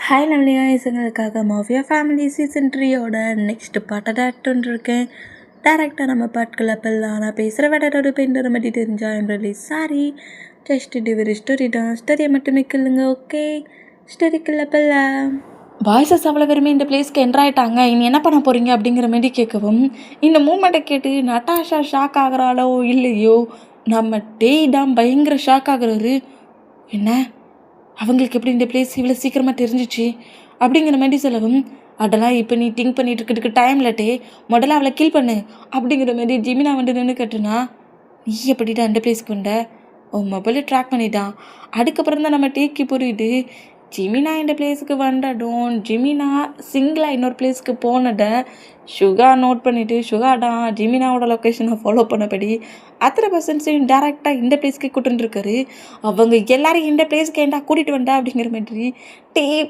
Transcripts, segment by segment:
Hi நம்மளையா இசங்களுக்காக mafia family season 3யோட நெக்ஸ்ட் பாட்டை டேரக்ட் இருக்கேன். டேரக்டாக நம்ம பாட்கள் அப்பெல்லாம் நான் பேசுகிற வேடோட பெயிண்ட் மாதிரி தெரிஞ்சா எம்ப்ரலி சாரி ஜஸ்ட் டிவரி ஸ்டோரி தான். ஸ்டோரியை மட்டுமே கில்லுங்க. ஓகே ஸ்டோரிக்குள்ள அப்பெல்லாம் பாய்ஸஸ் அவ்வளோ பேருமே இந்த பிளேஸ்க்கு என்ட்ராயிட்டாங்க. இனி என்ன பண்ண போகிறீங்க அப்படிங்கிற மாதிரி கேட்கவும் இந்த மூமெண்ட்டை கேட்டு நட்டாஷா ஷாக் ஆகிறாளோ இல்லையோ நம்ம டேய் தான் பயங்கர ஷாக் ஆகுறாரு. என்ன அவங்களுக்கு எப்படி இந்த பிளேஸ் இவ்வளோ சீக்கிரமாக தெரிஞ்சிச்சு அப்படிங்கிற மாதிரி சொல்லவும், அதெல்லாம் இப்போ நீ திங்க் பண்ணிட்டு இருக்கிறதுக்கு டைம் இல்லாட்டே முதல்ல அவளை கில் பண்ணு அப்படிங்கிற மாதிரி ஜிமினா வந்து நின்று கட்டுனா, நீ எப்படிடா அந்த பிளேஸ்க்கு வந்த? உன் மொபைலை ட்ராக் பண்ணிட்டான். அதுக்கப்புறம் தான் நம்ம டேக்கு புரியுது ஜிமினா இந்த பிளேஸுக்கு வந்தடும். ஜிமினா சிங்கிளாக இன்னொரு பிளேஸ்க்கு போனதை சுகா நோட் பண்ணிவிட்டு சுகாடான் ஜிமினாவோட லொக்கேஷனை ஃபாலோ பண்ணபடி அத்தனை பர்சன்ஸையும் டேரெக்டாக இந்த பிளேஸ்க்கு கூட்டுருக்காரு. அவங்க எல்லாரையும் இந்த பிளேஸ்க்கு ஏன்டா கூட்டிகிட்டு வந்தா அப்படிங்கிற மாதிரி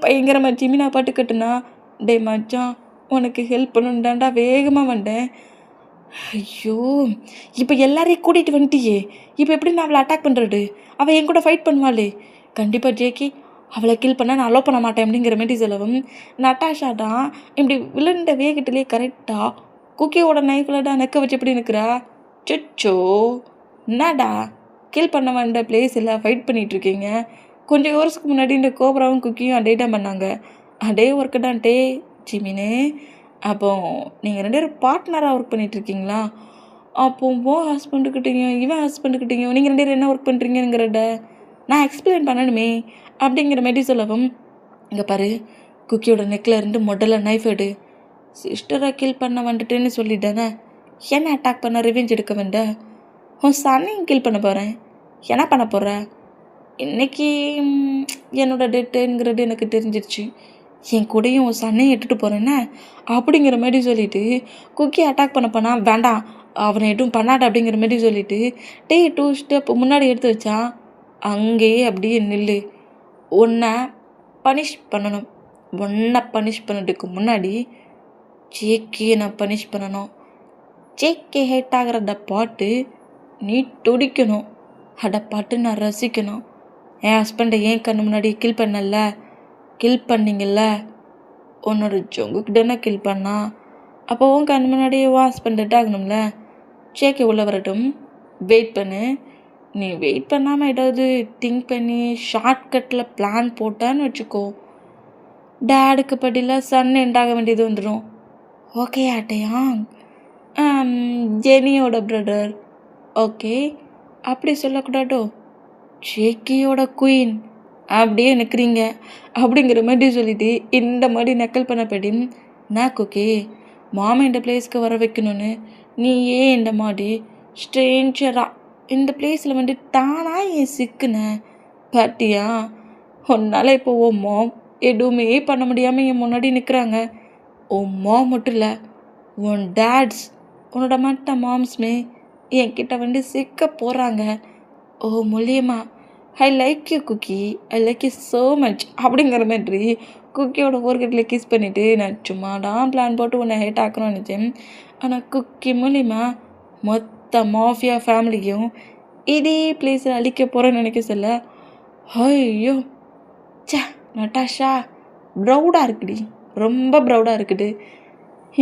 பயங்கரமாக ஜிமினா பாட்டு கட்டுனா, டே மச்சான் உனக்கு ஹெல்ப் பண்ணணுண்டாண்டா வேகமாக வந்தேன். ஐயோ இப்போ எல்லாரையும் கூட்டிகிட்டு வந்துட்டியே, இப்போ எப்படி நான் அவளை அட்டாக் பண்ணுறது? அவள் என் கூட ஃபைட் பண்ணுவாளே. கண்டிப்பாக ஜேக்கி அவளை கில் பண்ண நான் அலோவ் பண்ண மாட்டேன் அப்படிங்கிற மாதிரி சொல்லவும், நட்டாஷா தான் இப்படி விழுந்த வேகத்திலே கரெக்டாக குக்கியோட நைஃபில் தான் நெக்க வச்சு எப்படி நிற்கிறா. சொச்சோ என்னடா கில் பண்ண வேண்ட பிளேஸில் ஃபைட் பண்ணிகிட்ருக்கீங்க. கொஞ்சம் வருஷத்துக்கு முன்னாடி இந்த கோபராவும் குக்கியும் அதே தான் பண்ணாங்க. அதே ஒர்க்கு தான் டே ஜிமினே. அப்போ நீங்கள் 2 பேரும் பார்ட்னராக ஒர்க் பண்ணிகிட்ருக்கீங்களா? அப்போ ஹஸ்பண்டுக்கிட்டேயும் இவன் ஹஸ்பண்டுக்கிட்டேயும் நீங்கள் 2 பேரும் என்ன ஒர்க் பண்ணுறீங்கிறத நான் எக்ஸ்பிளைன் பண்ணணுமே அப்படிங்கிற மாதிரி சொல்லவும், இங்கே பாரு குக்கியோட நெக்கில் இருந்து முதல்ல நைஃப் எடு. சிஸ்டரை கில் பண்ண வந்துட்டேன்னு சொல்லிட்டானே, என்ன அட்டாக் பண்ண ரிவெஞ்ச் எடுக்க வேண்ட? உன் சன்னையும் கில் பண்ண போகிறேன். என்ன பண்ண போகிற? இன்றைக்கி என்னோடய டெட்டுங்கிறது எனக்கு தெரிஞ்சிருச்சு. என் கூடையும் உன் சன்னையும் எடுத்துகிட்டு போகிறேன்னே அப்படிங்கிற மாதிரி சொல்லிவிட்டு குக்கி அட்டாக் பண்ண போனால் வேண்டாம் அவனை எதுவும் பண்ணாட அப்படிங்கிற மாதிரி சொல்லிவிட்டு 2 ஸ்டெப் முன்னாடி எடுத்து வச்சான். அங்கேயே அப்படியே நில்லு. உன்னை பனிஷ் பண்ணணும். உன்னை பனிஷ் பண்ணதுக்கு முன்னாடி ஜேக்கே நான் பனிஷ் பண்ணணும். ஜேக்கே ஹேட் ஆகிறத பாட்டு நீ துடிக்கணும். அதை பாட்டு நான் ரசிக்கணும். என் ஹஸ்பண்டை ஏன் கண்ணு முன்னாடி கில் பண்ணல? கில் பண்ணிங்கல்ல, உன்னோட ஜொங்குக்கு தானே கில் பண்ணா. அப்போ உன் கண்ணு முன்னாடியே உன் ஹஸ்பண்ட் டெட் ஆகணும்ல. ஜேக்கே உள்ள வரட்டும், வெயிட் பண்ணு. நீ வெயிட் பண்ணாமல் ஏதாவது திங்க் பண்ணி ஷார்ட்கட்டில் பிளான் போட்டான்னு வச்சுக்கோ, டேடுக்கு படியில் சன் எண்டாக வேண்டியது வந்துடும். ஓகே ஆட்டையா? ஜெனியோட பிரதர். ஓகே அப்படி சொல்லக்கூடாதோ? ஜேக்கியோட குயின் அப்படியே நிற்கிறீங்க அப்படிங்கிற மாதிரி சொல்லிட்டு இந்த மாதிரி நக்கல் பண்ணப்படி, நான் ஓகே மாமா இந்த பிளேஸ்க்கு வர வைக்கணும்னு நீ ஏன் இந்த மாதிரி ஸ்ட்ரேஞ்சராக இந்த பிளேஸில் வந்து தானாக ஏன் சிக்குன பாட்டியா? உன்னால் இப்போ உன் மாம் எதுவுமே பண்ண முடியாமல் என் முன்னாடி நிற்கிறாங்க. உன் மாம் மட்டும் இல்லை, உன் டேட்ஸ் உன்னோட மற்ற மாம்ஸ்மே என்கிட்ட வந்து சிக்க போகிறாங்க. ஓ மூலியமா I like you cookie, I like you so much அப்படிங்கிற மாதிரி குக்கியோட ஃபோர்கெட்டில் கிஸ் பண்ணிவிட்டு நான் சும்மா தான் பிளான் போட்டு உன்னை ஹேட் ஆக்கணும்னு நினச்சேன். ஆனால் குக்கி மூலிமா மொத்த மாஃபியா ஃபேமிலியும் இதே பிளேஸில் அழிக்க போகிறேன்னு நினைக்க சொல்ல, ஐயோ சே நட்டாஷா ப்ரௌடாக இருக்குடி, ரொம்ப ப்ரௌடாக இருக்குது.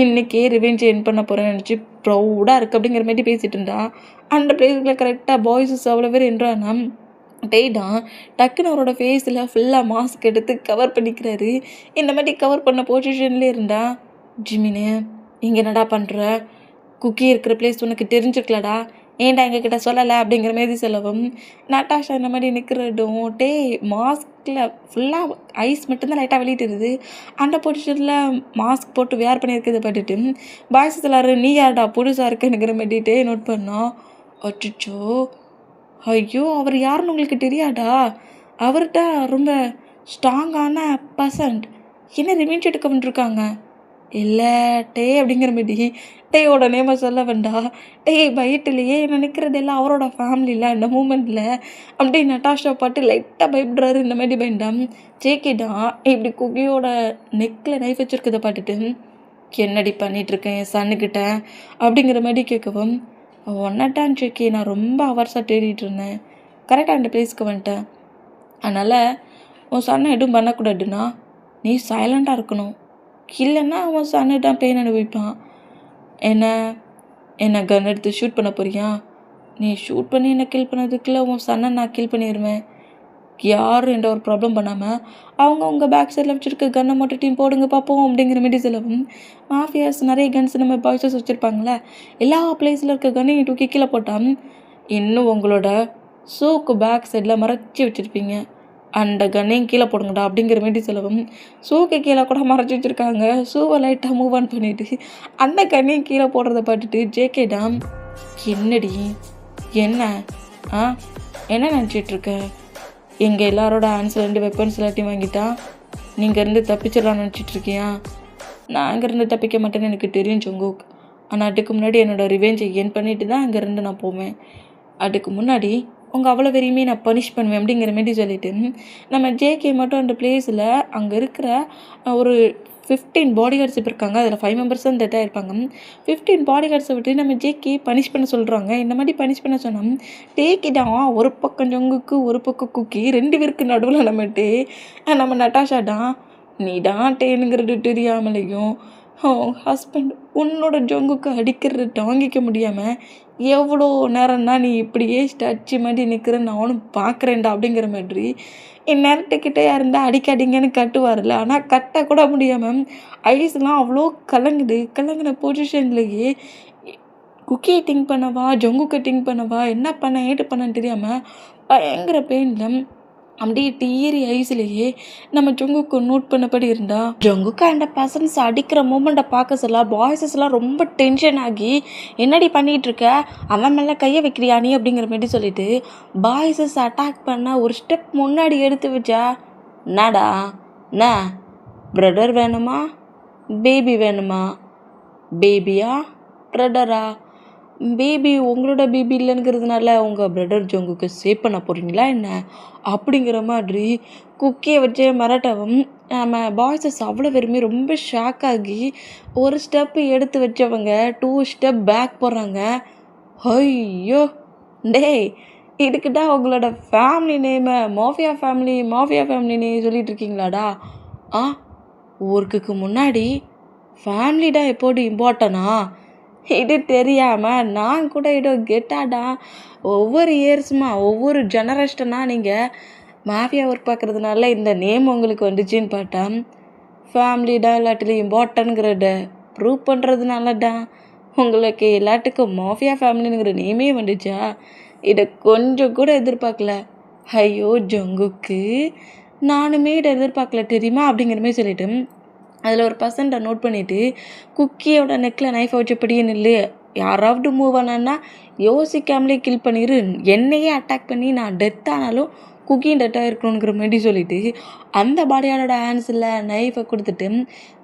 இன்றைக்கே ரிவெஞ்ச் என் பண்ண போகிறேன்னு நினச்சி ப்ரௌடாக இருக்குது அப்படிங்கிற மாதிரி பேசிகிட்டு இருந்தா, அந்த பிளேஸில் கரெக்டாக பாய்ஸஸ் அவ்வளோ பேர் என்றானா டேடான் டக்குன்னு அவரோட ஃபேஸில் ஃபுல்லாக மாஸ்க் எடுத்து கவர் பண்ணிக்கிறாரு. இந்த மாதிரி கவர் பண்ண பொசிஷன்லேயே இருந்தா, ஜிமினே இங்கே என்னடா பண்ணுற? குக்கி இருக்கிற பிளேஸ் உனக்கு தெரிஞ்சிருக்கலடா, ஏன்டா எங்ககிட்ட சொல்லலை அப்படிங்கிற மாதிரி சொல்லவும், நட்டாஷா இந்த மாதிரி நிற்கிறதும் மாஸ்கில் ஃபுல்லாக ஐஸ் மட்டும்தான் லைட்டாக வெளியிட்டுருது. அந்த பொசிஷனில் மாஸ்க் போட்டு வேர் பண்ணியிருக்கிறத பார்த்துட்டு பாய்ஸஸ் எல்லாரும் நீ யார்டா புதுசாக இருக்குங்கிற மாதிரிட்டே நோட் பண்ணோம். அச்சோ ஐயோ அவர் யாருன்னு உங்களுக்கு தெரியாதா? அவர்கிட்ட ரொம்ப ஸ்ட்ராங்கான பர்சன்ட் என்ன ரிவெஞ்ச் எடுக்க வந்துருக்காங்க. இல்லை டே அப்படிங்கிற மாதிரி டேயோட நேமை சொல்ல வேண்டாம். பயத்துலையே நினைக்கிறது எல்லாம் அவரோட ஃபேமிலியில் அந்த மூமெண்ட்டில் அப்படியே நட்டாஷா பாட்டு லைட்டாக பயப்படுறாரு. இந்த மாதிரி பயண்டாம் ஜேக்கிதான் இப்படி குக்கியோட நெக்கில் நைஃப் வச்சுருக்கதை பார்த்துட்டு, என்னடி பண்ணிகிட்ருக்கேன் என் சன்னுக்கிட்ட அப்படிங்கிற மாதிரி கேட்கவும், ஒன்னட்டான் ஜேக்கி நான் ரொம்ப ஹவர்ஸாக தேடிட்டு இருந்தேன், கரெக்டாக அந்த பிளேஸ்க்கு வந்துட்டேன். அதனால் உன் சன்னை எதுவும் பண்ணக்கூடாதுன்னா நீ சைலண்டாக இருக்கணும், இல்லைன்னா அவன் சன்னிட்டான் பெயின் அனுபவிப்பான். என்ன என்னை கன் எடுத்து ஷூட் பண்ண போறியா? நீ ஷூட் பண்ணி என்னை கில் பண்ணதுக்குள்ளே உன் சன்னை நான் கில் பண்ணிடுவேன். யாரும் என்ற ஒரு ப்ராப்ளம் பண்ணாமல் அவங்க பேக் சைடில் வச்சுருக்க கன்னை மட்டும் டீம் போடுங்க பார்ப்போம் அப்படிங்கிற மாரி சொல்லவும், மாஃபியாஸ் நிறைய கன்ஸ் நம்ம பாய்ஸஸ் வச்சுருப்பாங்களே, எல்லா பிளேஸில் இருக்க கன்னையும் தூக்கி கீழே போட்டால் இன்னும் உங்களோட ஷூக்கு பேக் சைடில் மறைச்சி வச்சுருப்பீங்க. அந்த கன்னையும் கீழே போடுங்கடா அப்படிங்கிற மாரி சொல்லவும், ஷூக்கு கீழே கூட மறைச்சி வச்சுருக்காங்க. ஷூவை லைட்டாக மூவ் ஆன் பண்ணிவிட்டு அந்த கன்னையும் கீழே போடுறத பார்த்துட்டு ஜேகேடா, என்னடி என்ன என்ன நினச்சிட்ருக்க? எங்கள் எல்லாரோட ஹேண்ட்ஸில் 2 வெப்பன்ஸ் எல்லாத்தையும் வாங்கிட்டா நீங்கள் இருந்து தப்பிச்சிடலான்னு நினச்சிட்ருக்கியா? நான் அங்கேருந்து தப்பிக்க மாட்டேன்னு எனக்கு தெரியும் ஜங்குக். ஆனால் அதுக்கு முன்னாடி என்னோடய ரிவெஞ்சை என் பண்ணிட்டு தான் அங்கேருந்து நான் போவேன். அதுக்கு முன்னாடி உங்கள் அவ்வளோ வெறியுமே நான் பனிஷ் பண்ணுவேன் அப்படிங்கிற மாரி சொல்லிவிட்டு நம்ம ஜேகே மட்டும் அந்த பிளேஸில் அங்கே இருக்கிற ஒரு 15 பாடி கார்ட்ஸ் இப்போ இருக்காங்க. அதில் 5 மெம்பர்ஸ் தான் டெட்டாக இருப்பாங்க. 15 பாடி கார்ட்ஸை விட்டு நம்ம ஜேகே பனிஷ் பண்ண சொல்கிறாங்க. இந்த மாதிரி பனிஷ் பண்ண சொன்னோம், டேக்கி தான் ஒரு பக்கம் ஜங்குக்கு ஒரு பக்கம் குக்கி 2 பேருக்கு நடுவில் நம்ம நட்டாஷா தான் நீ தான் டேனுங்கிறது தெரியாமலையும் ஹஸ்பண்ட் உன்னோட ஜங்குக்கு அடிக்கிறது தாங்கிக்க முடியாமல் எவ்வளோ நேரம்னா நீ இப்படியே ஸ்டாச்சு மாதிரி நிற்கிற நானும் பார்க்குறேன்டா அப்படிங்கிற மாதிரி நேரத்துக்கிட்டே இருந்தால் அடிக்காதீங்கன்னு கட்டுவார்ல. ஆனால் கட்டக்கூட முடியாமல் ஐஸ்லாம் அவ்வளோ கலங்கின பொசிஷன்லேயே குக்கியை திங்க் பண்ணவா ஜங்குக்கை திங்க் பண்ணவா என்ன பண்ண ஏட்டு பண்ணன்னு தெரியாமல் பயங்கர பெயினில் அப்படியே டீரி ஐஸ்லேயே நம்ம ஜங்குக்கு நோட் பண்ணபடி இருந்தா. ஜங்குக்கு அந்த பர்சன்ஸ் அடிக்கிற மூமெண்ட்டை பார்க்க சொல்ல பாய்ஸஸ்லாம் ரொம்ப டென்ஷன் ஆகி, என்னடி பண்ணிகிட்டு இருக்க, அவன் மேலே கையை வைக்கிறியா நீ அப்படிங்கிற மாதிரி சொல்லிட்டு பாய்ஸஸ் அட்டாக் பண்ண ஒரு ஸ்டெப் முன்னாடி எடுத்து வச்சா, என்னடா என்ன பிரதர் வேணுமா பேபி வேணுமா? பேபியா பிரதரா? பேபி உங்களோட பேபி இல்லைங்கிறதுனால உங்கள் பிரதர் ஜங்குக்கு சேவ் பண்ண போகிறீங்களா என்ன அப்படிங்கிற மாதிரி குக்கியை வச்சு மிரட்டவும் நம்ம பாய்ஸஸ் அவ்வளோ பேருமே ரொம்ப ஷாக் ஆகி ஒரு ஸ்டெப்பு எடுத்து வச்சவங்க 2 ஸ்டெப் பேக் போடுறாங்க. ஐயோ டேய், இதுக்கிட்ட உங்களோட ஃபேமிலி நேமை மாஃபியா ஃபேமிலி சொல்லிட்டு இருக்கீங்களாடா? ஒர்க்குக்கு முன்னாடி ஃபேமிலி தான் எப்போது இம்பார்ட்டனா? இது தெரியாமல் நான் கூட ஏதோ கெட்டாடா ஒவ்வொரு இயர்ஸுமா ஒவ்வொரு ஜெனரேஷனாக நீங்கள் மாஃபியா ஒர்க் பார்க்குறதுனால இந்த நேம் உங்களுக்கு வந்துச்சுன்னு பார்த்தா, ஃபேமிலி தான் எல்லாத்துலேயும் இம்பார்ட்டன்ங்கிறத ப்ரூவ் பண்ணுறதுனால தான் உங்களுக்கு எல்லாத்துக்கும் மாஃபியா ஃபேமிலிங்கிற நேமே வந்துச்சா? இதை கொஞ்சம் கூட எதிர்பார்க்கல. ஐயோ ஜங்குக்கு, நானுமே இதை எதிர்பார்க்கல தெரியுமா அப்படிங்கிற மாதிரி சொல்லிட்டு அதில் ஒரு பர்சன்ட்டை நோட் பண்ணிவிட்டு குக்கியோட நெக்கில் நைஃபை வச்சபடியே நில்லு, யாராவது மூவ் ஆனான்னா யோசிக்காமலே கில் பண்ணிடு, என்னையே அட்டாக் பண்ணி நான் டெத் ஆனாலும் குக்கியும் டெத்தாக இருக்கணுங்கிற மாதிரி சொல்லிவிட்டு அந்த பாடியாரோட ஹேண்ட்ஸில் நைஃபை கொடுத்துட்டு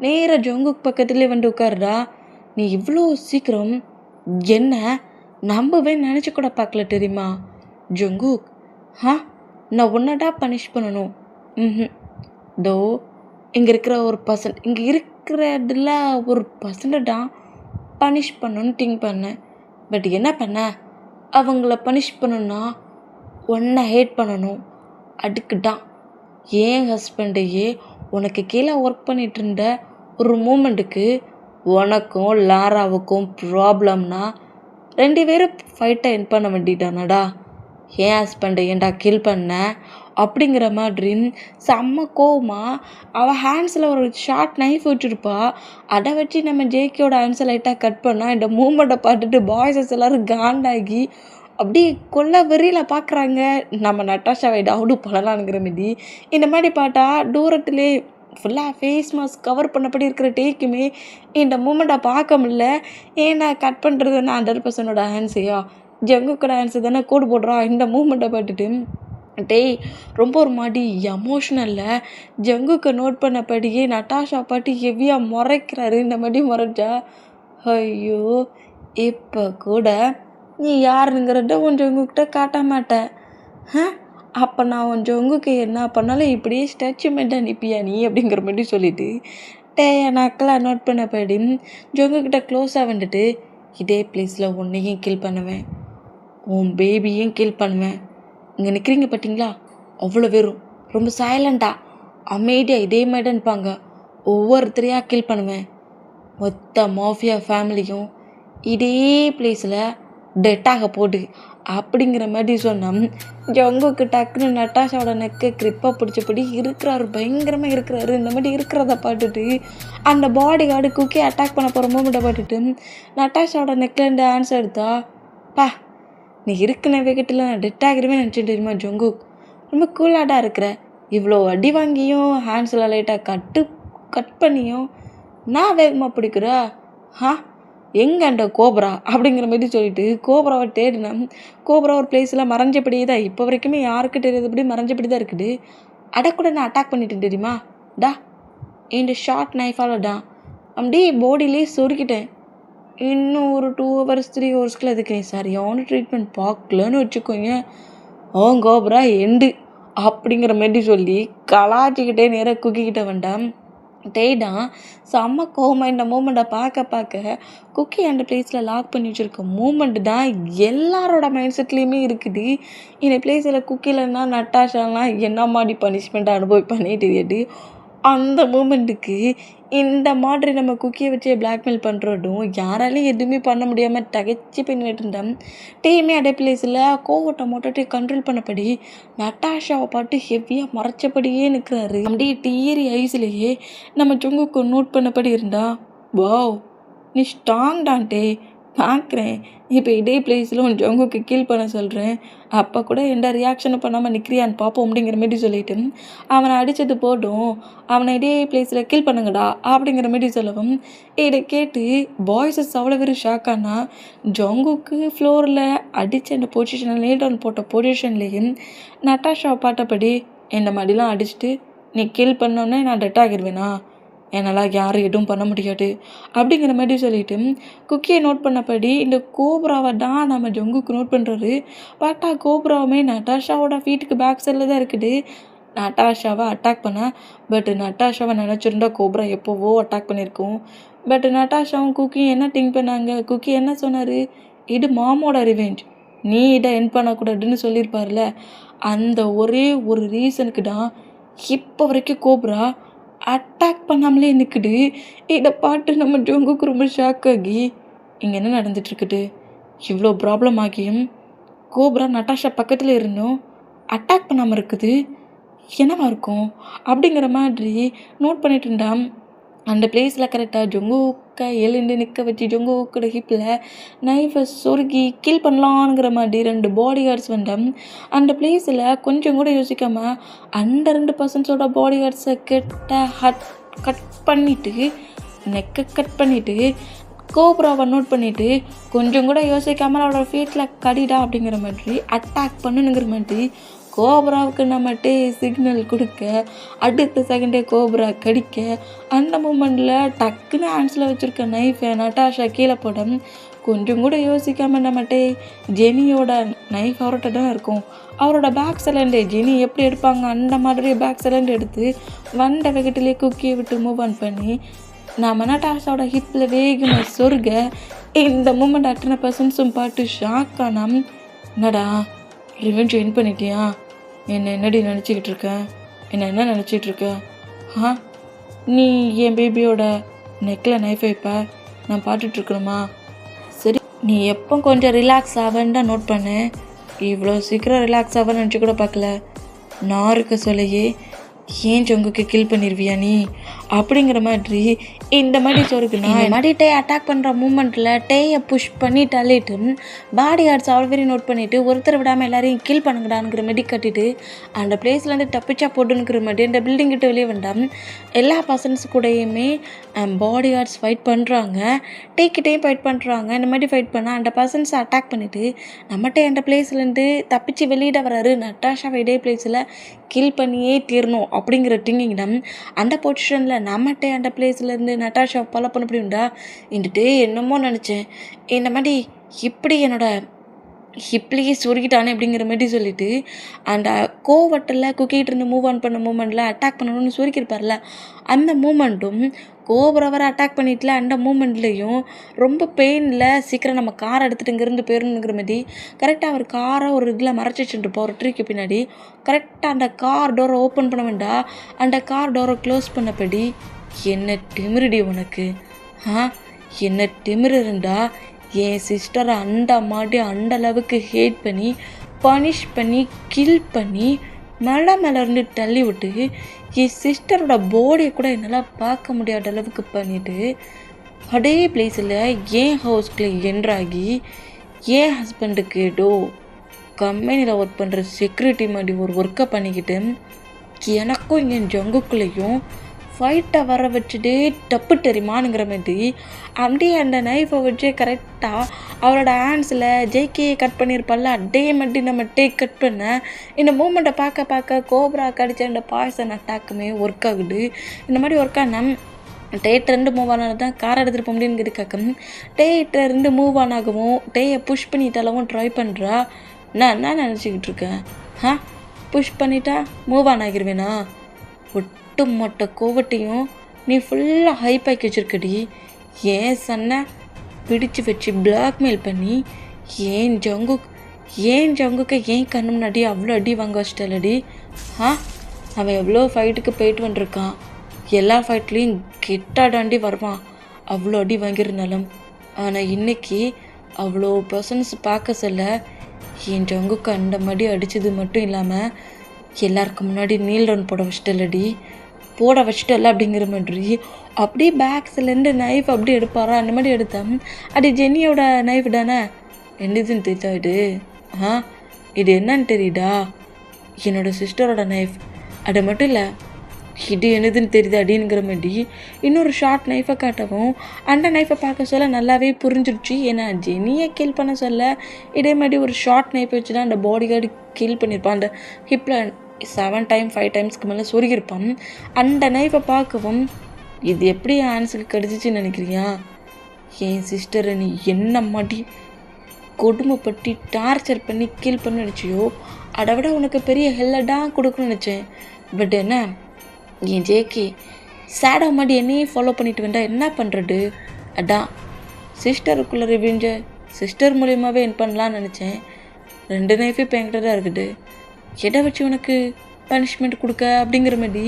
நேராக ஜங்குக் பக்கத்துலேயே வந்து உட்காருடா. நீ இவ்வளோ சீக்கிரம் என்ன நம்பவே நினச்சி கூட பார்க்கல தெரியுமா ஜங்குக்? நான் உன்னடா பனிஷ் பண்ணணும். தோ இங்கே இருக்கிற ஒரு இருக்கிறதுல ஒரு பர்சன்ட்டா பனிஷ் பண்ணணும்னு திங்க் பண்ணேன். பட் என்ன பண்ண, அவங்கள பனிஷ் பண்ணணுன்னா உன்னை ஹேட் பண்ணணும். அதுக்கு தான் ஏன் ஹஸ்பண்டையே உனக்கு கீழே ஒர்க் பண்ணிகிட்டு இருந்த ஒரு மூமெண்ட்டுக்கு உனக்கும் லாராவுக்கும் ப்ராப்ளம்னா 2 பேரும் ஃபைட்டை என் பண்ண வேண்டியதானடா. என் ஹஸ்பண்டை ஏன்டா கில் பண்ண அப்படிங்கிற மாதிரி செம்ம கோவமாக அவள் ஹேண்ட்ஸில் ஒரு ஷார்ட் நைஃப் வச்சுருப்பா. அதை வச்சு நம்ம ஜேகேயோட ஹேண்ட்ஸை லைட்டாக கட் பண்ணால் இந்த மூமெண்ட்டை பார்த்துட்டு பாய்ஸஸ் எல்லோரும் காண்டாகி அப்படியே கொல்ல வெறியில் பார்க்குறாங்க. நம்ம நட்டாஷாவை டவுடு பண்ணலாங்கிற மாரி இந்த மாதிரி பார்த்தா தூரத்துலே ஃபுல்லாக ஃபேஸ் மாஸ்க் கவர் பண்ணபடி இருக்கிற டேக்குமே இந்த மூமெண்ட்டை பார்க்க முடியல. ஏன்னா கட் பண்ணுறதுன்னா 100% ஹேண்ட்ஸையா ஜங்குக்கோட ஹேண்ட்ஸு தானே கோடு போடுறா. இந்த மூமெண்ட்டை பார்த்துட்டு டேய் ரொம்ப ஒரு மாதிரி எமோஷ்னலில் ஜங்குக்கை நோட் பண்ணபடியே நட்டாஷா பாட்டு ஹெவியாக முறைக்கிறாரு. இந்த மாதிரி முறைச்சா, ஐயோ இப்போ கூட நீ யாருங்கிறத உன் ஜங்குக்கிட்ட காட்ட மாட்டேன். அப்போ நான் உன் ஜங்குக்கு என்ன பண்ணாலும் இப்படியே ஸ்டாச்சுமெண்ட் அனுப்பியா நீ அப்படிங்கிற மாதிரி சொல்லிவிட்டு நக்கெல்லாம் நோட் பண்ணபடி ஜங்குக்கிட்ட க்ளோஸாக வந்துட்டு, இதே பிளேஸில் உன்னையும் கில் பண்ணுவேன், உன் பேபியும் கில் பண்ணுவேன். இங்கே நிற்கிறீங்க பார்த்தீங்களா அவ்வளோ பேரும் ரொம்ப சைலண்ட்டாக அமைதியாக இதே மாதிரி தான் இருப்பாங்க. ஒவ்வொருத்தரையாக கில் பண்ணுவேன். மொத்த மாஃபியா ஃபேமிலியும் இதே பிளேஸில் டெட்டாக போடு அப்படிங்கிற மாதிரி சொன்னோம். ஜங்குக்கு டக்குன்னு நட்டாஷாவோட நெக்கை கிரிப்பாக பிடிச்சபடி இருக்கிறாரு, பயங்கரமாக இருக்கிறாரு. இந்த மாதிரி இருக்கிறத பார்த்துட்டு அந்த பாடி கார்டு குக்கி அட்டாக் பண்ண போகிற மூமெண்ட்டை பார்த்துட்டு நட்டாஷாவோட நெக்லேருந்து ஆன்சர் எடுத்தா, பா நீ இருக்கிற வேகத்தில் நான் டெட் ஆகிருவேன் நினச்சிட்டு தெரியுமா ஜங்குக்? ரொம்ப கூலாடாக இருக்கிற. இவ்வளோ அடி வாங்கியும் ஹேண்ட்ஸில் லைட்டாக கட் பண்ணியும் நான் வேகமாக பிடிக்கிறா எங்கே அந்த கோப்ரா அப்படிங்கிற மாதிரி சொல்லிட்டு கோப்ராவை தேடினேன். கோப்ரா ஒரு பிளேஸில் மறைஞ்சபடியே தான் இப்போ வரைக்குமே யாருக்கு தெரியாதபடி மறைஞ்சபடி தான் இருக்குது. அடக்கூட நான் அட்டாக் பண்ணிட்டேன் தெரியுமா டா, இந்த ஷார்ட் நைஃபாலடா அப்படியே பாடியிலே சொருக்கிட்டேன். இன்னும் ஒரு 2 hours 3 hours அதுக்கு சரியான ட்ரீட்மெண்ட் பார்க்கலன்னு வச்சுக்கோங்க. கோப்ரா எண்டு அப்படிங்கிற மாதிரி சொல்லி கலாச்சிக்கிட்டே நேராக குக்கிக்கிட்ட வேண்டாம். டேடான் செம்ம கோவமாக இந்த மூமெண்ட்டை பார்க்க குக்கி அந்த பிளேஸில் லாக் பண்ணி வச்சுருக்க மூமெண்ட்டு தான் எல்லாரோட மைண்ட் செட்லேயுமே இருக்குது. இந்த பிளேஸில் குக்கிலன்னா நட்டாஷாலாம் என்ன மாதிரி பனிஷ்மெண்ட் அனுபவிப்பானே தெரியாது. அந்த மூமெண்ட்டுக்கு இந்த மாதிரி நம்ம குக்கியை வச்சு பிளாக்மெயில் பண்ணுறதும் யாராலையும் எதுவுமே பண்ண முடியாமல் தகைச்சி பண்ணிட்டு இருந்தோம். டீமே அதே பிளேஸில் கோவத்தை மொட்டை கண்ட்ரோல் பண்ணபடி நட்டாஷாவை பாட்டு ஹெவியாக மறைச்சபடியே நிற்கிறாரு. அப்படியே டீரி ஐஸ்லேயே நம்ம ஜங்குக்கு நோட் பண்ணபடி இருந்தா, வாவ் நீ ஸ்ட்ராங் டான்ட்டே பார்க்குறேன். இப்போ இதே பிளேஸில் உன் ஜங்குக்கு கீல் பண்ண சொல்கிறேன். அப்போ கூட எந்த ரியாக்ஷனும் பண்ணாமல் நிற்கிறியான்னு பார்ப்போம் அப்படிங்கிற மாதிரி சொல்லிட்டு அவனை அடித்தது போட்டும் அவனை இதே பிளேஸில் கீல் பண்ணுங்கடா அப்படிங்கிற மாதிரி சொல்லவும் இதை கேட்டு பாய்ஸஸ் அவ்வளோ பேர் ஷாக்கானா ஜங்குக்கு ஃப்ளோரில் அடித்த அந்த பொசிஷனில் லே டவுன் போட்ட பொசிஷன்லேயும் நட்டாஷாவை பாட்டபடி இந்த மாதிரிலாம் அடிச்சுட்டு நீ கீல் பண்ணோன்னே நான் டெட் ஆகிடுவேனா, என்னால் யாரும் எதுவும் பண்ண முடியாது அப்படிங்கிற மாதிரி சொல்லிட்டு குக்கியை நோட் பண்ணபடி இந்த கோப்ராவை தான் நம்ம ஜங்குக்கு நோட் பண்ணுறாரு. பார்த்தா கோப்ராவுமே நட்டாஷாவோட வீட்டுக்கு பேக் சைடில் தான் இருக்குது. நட்டாஷாவை அட்டாக் பண்ண பட் நட்டாஷாவை நினச்சிருந்தா கோப்ரா எப்போவோ அட்டாக் பண்ணியிருக்கோம். பட் நட்டாஷாவும் குக்கியும் என்ன திங்க் பண்ணாங்க, குக்கி என்ன சொன்னார், இது மாமோட ரிவெஞ்ச், நீ இதை என் பண்ணக்கூடாதுன்னு சொல்லியிருப்பார்ல. அந்த ஒரே ஒரு ரீசனுக்கு தான் இப்போ வரைக்கும் கோப்ரா அட்டாக் பண்ணாமலே நிற்குது. இதை பாட்டு நம்ம ஜங்குக்கு ரொம்ப ஷாக் ஆகி இங்கே என்ன நடந்துட்டுருக்குது, இவ்வளோ ப்ராப்ளம் ஆகியும் கோப்ரா நட்டாஷா பக்கத்தில் இருந்தும் அட்டாக் பண்ணாமல் இருக்குது, என்னவா இருக்கும் அப்படிங்கிற மாதிரி நோட் பண்ணிட்டு இருந்தான். அந்த பிளேஸில் கரெக்டாக ஜங்குக்கை எழுந்து நிற்க வச்சு ஜங்குக்கோட ஹிப்பில் நைஃபை சொருகி கில் பண்ணலான்ங்கிற மாதிரி 2 பாடி கார்ட்ஸ் வந்தோம். அந்த பிளேஸில் கொஞ்சம் கூட யோசிக்காமல் அந்த 2 பர்சன்ஸோட பாடி கார்ட்ஸை கட் பண்ணிவிட்டு நெக்கை கட் பண்ணிவிட்டு கோப்ராவை நோட் பண்ணிவிட்டு கொஞ்சம் கூட யோசிக்காமல் அவளோட ஃபேட்டில் கடிடா அப்படிங்கிற மாதிரி அட்டாக் பண்ணணுங்கிற மாதிரி கோப்ராவுக்கு நம்மகிட்டே சிக்னல் கொடுக்க அடுத்த செகண்டே கோப்ரா கடிக்க அந்த மூமெண்ட்டில் டக்குன்னு ஹேண்ட்ஸில் வச்சுருக்க நைஃபை நட்டாஷா கீழே போட கொஞ்சம் கூட யோசிக்காமல் நம்மகிட்டே ஜெனியோட நைஃப் அவர்கிட்ட தான் இருக்கும். அவரோட பேக் சிலிண்டர் ஜெனி எப்படி எடுப்பாங்க அந்த மாதிரி பேக் சிலிண்டர் எடுத்து வந்த வேகத்திலே குக்கியை விட்டு மூவ் ஆன் பண்ணி நம்ம நட்டாஷாவோட ஹிப்பில் வேகமாக சொருக இந்த மூமெண்ட் அத்தனை பர்சன்ஸும் பாட்டு ஷாக்கானம். என்னடா ரிவெஞ்ச் வின் பண்ணிட்டியா, என்னடி நினச்சிக்கிட்டு இருக்க, என்ன நினச்சிட்டு இருக்க, நீ என் பேபியோட நெக்கில் நைஃப் வைப்ப நான் பார்த்துட்ருக்கணுமா, சரி நீ எப்போ கொஞ்சம் ரிலாக்ஸ் ஆவேன்னு தான் நோட் பண்ணேன், இவ்வளோ சீக்கிரம் ரிலாக்ஸ் ஆவேன்னு நினச்சி கூட பார்க்கல, நான் இருக்க சொல்லையே ஏன் ஜங்குக்கு கில் பண்ணிடுவியா நீ அப்படிங்கிற மாதிரி இந்த மாதிரி சொருக்குண்ணா. இந்த மாதிரி டே அட்டாக் பண்ணுற மூமெண்ட்டில் டேயை புஷ் பண்ணி தள்ளிட்டு பாடி கார்ட்ஸ் அவ்வளோ நோட் பண்ணிவிட்டு ஒருத்தர் விடாமல் எல்லாரையும் கில் பண்ணுங்கடாங்கிற மாதிரி கட்டிட்டு அந்த பிளேஸ்லேருந்து தப்பிச்சா போட்டுங்கிற மாதிரி இந்த பில்டிங் கிட்ட வெளியே வந்தால் எல்லா பர்சன்ஸ் கூடயுமே பாடி கார்ட்ஸ் ஃபைட் பண்ணுறாங்க, டேக்கிட்டையும் ஃபைட் பண்ணுறாங்க. இந்த மாதிரி ஃபைட் பண்ணால் அந்த பர்சன்ஸை அட்டாக் பண்ணிவிட்டு நம்மகிட்ட அந்த பிளேஸ்லேருந்து தப்பிச்சு வெளியிட வராரு. நட்டாஷாவை இதே பிளேஸில் கில் பண்ணியே தீரணும் அப்படிங்கிற திங்கிங்டம் அந்த பொசிஷனில் நம்மகிட்ட அந்த பிளேஸ்லேருந்து நட்டாஷா ஃபாலோ பண்ண முடியும்டா. இந்த டே என்னமோ நினச்சேன், இந்த மாதிரி இப்படி என்னோட இப்படியே சொருகிட்டானே அப்படிங்கிற மாதிரி சொல்லிட்டு அந்த கோவட்டில் குக்கிட்டு இருந்து மூவ் ஆன் பண்ண மூமெண்ட்டில் அட்டாக் பண்ணணும்னு சொருக்கியிருப்பார்ல, அந்த மூமெண்ட்டும் கோபுரவரை அட்டாக் பண்ணிட்டுல அந்த மூமெண்ட்லேயும் ரொம்ப பெயினில் சீக்கிரம் நம்ம காரை எடுத்துகிட்டு இங்கேருந்து போயிடணுங்கிற மாதிரி கரெக்டாக அவர் காரை ஒரு இதில் மறைச்சி வச்சுட்டுருப்போம் ஒரு ட்ரீக்கு பின்னாடி. கரெக்டாக அந்த கார் டோரை ஓப்பன் பண்ண வேண்டாம், அந்த கார் டோரை க்ளோஸ் பண்ணபடி, என்ன திமிருடி உனக்கு, என்ன திமிரு இருந்தா என் சிஸ்டரை அந்த அளவுக்கு ஹேட் பண்ணி பனிஷ் பண்ணி கில் பண்ணி மேலே இருந்து தள்ளி விட்டு என் சிஸ்டரோட பாடியை கூட என்னால் பார்க்க முடியாத அளவுக்கு பண்ணிவிட்டு அதே பிளேஸில் என் ஹவுஸ்குள்ளே என்ட்ராகி என் ஹஸ்பண்டுக்கு ஏதோ கம்பெனியில் ஒர்க் பண்ணுற செக்யூரிட்டி மாதிரி ஒரு ஒர்க்கை பண்ணிக்கிட்டு எனக்கும் என் ஜங்குக்குள்ளேயும் ஃபைட்டை வர வச்சுட்டே தப்பு தெரியுமானுங்கிற மாதிரி அப்படியே அந்த நைஃபை வச்சு கரெக்டாக அவரோட ஹேண்ட்ஸில் ஜேகேயை கட் பண்ணியிருப்பால அதே மாதிரி நம்ம கட் பண்ண இந்த மூமெண்ட்டை பார்க்க கோப்ரா கடிச்ச அந்த பாய்சன் அட்டாக்குமே ஒர்க் ஆகுது. இந்த மாதிரி ஒர்க் ஆனால் டேட்லேருந்து மூவ் ஆனால தான் கார் எடுத்துகிட்டு போக முடியுங்கிறது கேட்கும். டேட்லேருந்து மூவ் ஆன் ஆகவும் டேயை புஷ் பண்ணிட்டாலவும் ட்ரை பண்ணுறா. நான் என்ன நினச்சிக்கிட்டு இருக்கேன், புஷ் பண்ணிட்டா மூவ் ஆன் ஆகிருவேனா? ஒட்டு மொட்டை கோவட்டையும் நீ ஃபுல்லாக ஹைப்பாக்கி வச்சுருக்கடி. ஏன் சன்னை பிடிச்சு வச்சு பிளாக்மெயில் பண்ணி ஏன் ஜங்குக்கு ஏன் கண்ணு முன்னாடி அவ்வளோ அடி வாங்க வச்சிட்டலடி. அவன் எவ்வளோ ஃபைட்டுக்கு போயிட்டு வந்துருக்கான், எல்லா ஃபைட்லேயும் கெட்டாடாண்டி வருவான், அவ்வளோ அடி வாங்கியிருந்தாலும். ஆனால் இன்றைக்கி அவ்வளோ பர்சன்ஸ் பார்க்க சொல்ல என் ஜங்குக்கு அந்த மாதிரி அடித்தது மட்டும் இல்லாமல் எல்லாருக்கும் முன்னாடி நீல் ரன் போட வச்சுட்டல அப்படிங்கிற மாதிரி அப்படியே பேக்ஸ்லேருந்து நைஃப் அப்படி எடுப்பாரா. அந்த மாதிரி எடுத்தேன். அது ஜென்னியோட நைஃப் தானே, என்னதுன்னு தெரியுதா இது? இது என்னன்னு தெரியுதா? என்னோடய சிஸ்டரோட நைஃப். அது மட்டும் இல்லை, இது என்னதுன்னு தெரியுது அப்படிங்கிற மாதிரி இன்னொரு ஷார்ட் நைஃபை காட்டவும் அந்த நைஃபை பார்க்க சொல்ல நல்லாவே புரிஞ்சிருச்சு. ஏன்னா ஜெனியை கில் பண்ண சொல்ல இதே மாதிரி ஒரு ஷார்ட் நைஃபை வச்சு தான் அந்த பாடி கார்டு கில் பண்ணியிருப்பான். அந்த ஹிப்பில் 7 டைம் 5 டைம்ஸ்க்கு மேலே சொருகியிருப்பான். அந்த நைஃபை பார்க்கவும் இது எப்படி ஆன்ஸுக்கு கிடச்சிச்சின்னு நினைக்கிறியா? என் சிஸ்டரை நீ என்ன மாட்டி கொடுமைப்பட்டி டார்ச்சர் பண்ணி கில் பண்ண நினச்சியோ அதை விட உனக்கு பெரிய ஹெல்லடாக கொடுக்கணும்னு நினச்சேன். பட் என்ன, என் ஜேகே சேடாக மாட்டி என்னையும் ஃபாலோ பண்ணிட்டு வேண்டாம், என்ன பண்ணுறது? அதான் சிஸ்டருக்குள்ளே ரிவெஞ்சை சிஸ்டர் மூலியமாகவே என் பண்ணலான்னு நினச்சேன். 2 நைஃபே இப்போ என்கிட்ட தான் இருக்குது, எதை வச்சு உனக்கு பனிஷ்மெண்ட் கொடுக்க அப்படிங்கிற மாதிரி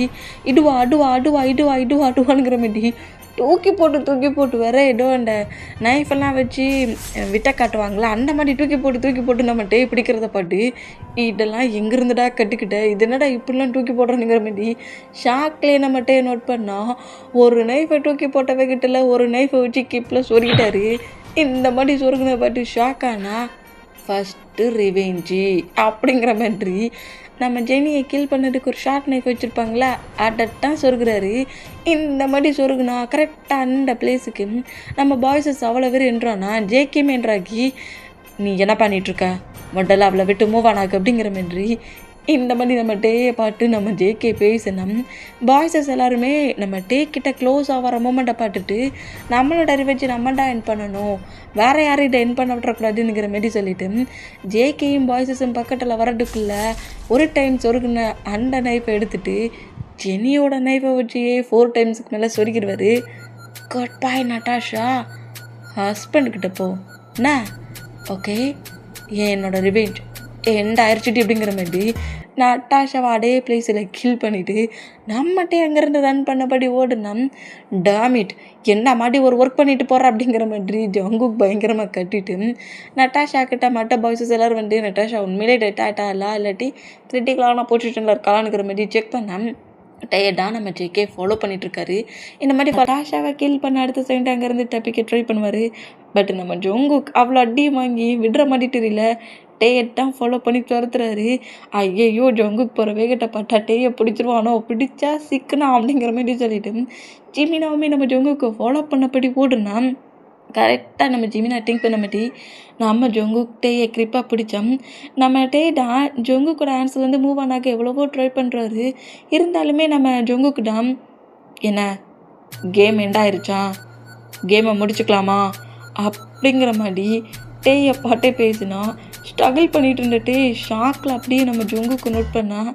அடுவாங்கிற மாதிரி தூக்கி போட்டு வேற ஏதோ அந்த நைஃபெல்லாம் வச்சு விட்ட காட்டுவாங்களா, அந்த மாதிரி தூக்கி போட்டு நம்ம டே பிடிக்கிறத பாட்டு இதெல்லாம் எங்கேருந்துடா கட்டுக்கிட்ட, இது என்னடா இப்படிலாம் தூக்கி போடுறோங்கிற மாதிரி ஷாக்லேயே நம்ம டே நோட் பண்ணால் ஒரு நைஃபை தூக்கி போட்டவே கிட்டல ஒரு நைஃபை வச்சு கிப்பில் சொருகிட்டாரு. இந்த மாதிரி சொருகின பாட்டு ஷாக்கானா ஃபஸ்ட்டு ரிவெஞ்சு அப்படிங்கிற மாதிரி நம்ம ஜெனியை கில் பண்ணதுக்கு ஒரு ஷார்ட் நைஃப் வச்சுருப்பாங்களா, அடட்டான் சொருகிறாரு. இந்த மாதிரி சொருகுனா கரெக்டாக அந்த பிளேஸுக்கு நம்ம பாய்ஸஸ் அவ்வளோ பேர் என்றானா ஜேகேமே என்றாக்கி நீ என்ன பண்ணிகிட்ருக்க மொட்டெல்லாம் அவளை விட்டு மூவ் ஆனாக்கு அப்படிங்கிற மாதிரி இந்த மாதிரி நம்ம டேயை பார்த்து நம்ம ஜேகே பேசினோம். பாய்ஸஸ் எல்லாருமே நம்ம டே கிட்ட க்ளோஸ் ஆகிற மூமெண்ட்டை பார்த்துட்டு நம்மளோட ரிவெஞ்சு நம்மண்டா என் பண்ணணும், வேறு யாரையும் என் பண்ண விட்டுறக்கூடாதுங்கிற மாரி சொல்லிவிட்டு ஜேகேயும் பாய்ஸஸும் பக்கத்தில் வரதுக்குள்ளே ஒரு டைம் சொருகுன அந்த நைஃபை எடுத்துகிட்டு ஜெனியோட நைஃபை வச்சு 4 டைம்ஸுக்கு மேலே சொருகிடுவார். குட் பை நட்டாஷா, ஹஸ்பண்ட்கிட்ட போ என்ன, ஓகே என்னோட ரிவெஞ்ச் எண்ட் ஆயிடுச்சுட்டு அப்படிங்கிற மாதிரி நட்டாஷாவை அதே பிளேஸில் கில் பண்ணிவிட்டு நம்மகிட்டே அங்கேருந்து ரன் பண்ணபடி ஓடுனா டாமிட் என்ன மாதிரி ஒரு ஒர்க் பண்ணிட்டு போகிற அப்படிங்கிற மாதிரி ஜங்குக் பயங்கரமாக கட்டிட்டு நட்டாஷா கிட்ட மற்ற பாய்ஸஸ் எல்லோரும் வந்து நட்டாஷா உண்மையிலே டெட் ஆகிட்டாலா இல்லாட்டி கிரிட்டிக்கலான பொசிஷனில் இருக்காளான்னுங்கிற மாதிரி செக் பண்ணேன். டயர்டாக நம்ம ஜேகே ஃபாலோ பண்ணிகிட்ருக்காரு. இந்த மாதிரி நட்டாஷாவை கில் பண்ண அடுத்த செகண்ட் அங்கேருந்து தப்பிக்க ட்ரை பண்ணுவார். பட் நம்ம ஜங்குக் அவ்வளோ அடி வாங்கி விடுற மாதிரி தெரியல, டேயட் தான் ஃபாலோ பண்ணி துரத்துறாரு. ஐயையோ ஜங்குக் போகிற வேகத்தை பார்த்தா டேயை பிடிச்சிருவானோ, பிடிச்சா சிக்கனா அப்படிங்கிற மாதிரி சொல்லிட்டு ஜிமினாவுமே நம்ம ஜங்குக்கு ஃபாலோ பண்ணபடி ஓடுனா கரெக்டாக நம்ம ஜிமினா திங்க் பண்ண மாட்டி நம்ம ஜங்குக் டேயை கிரிப்பாக பிடிச்சோம். நம்ம டே தான் ஜங்குக்கோட ஆன்சர்லேருந்து மூவ் ஆனாக்க எவ்வளவோ ட்ரை பண்ணுறாரு. இருந்தாலுமே நம்ம ஜங்குக்கு தான் என்ன கேம் எண்டாயிருச்சா, கேமை முடிச்சுக்கலாமா அப்படிங்கிற மாதிரி டேயை பாட்டே பேசினா ஸ்ட்ரகிள் பண்ணிட்டு இருந்துட்டு ஷாக்கில் அப்படியே நம்ம ஜொங்குக்கு நோட் பண்ணால்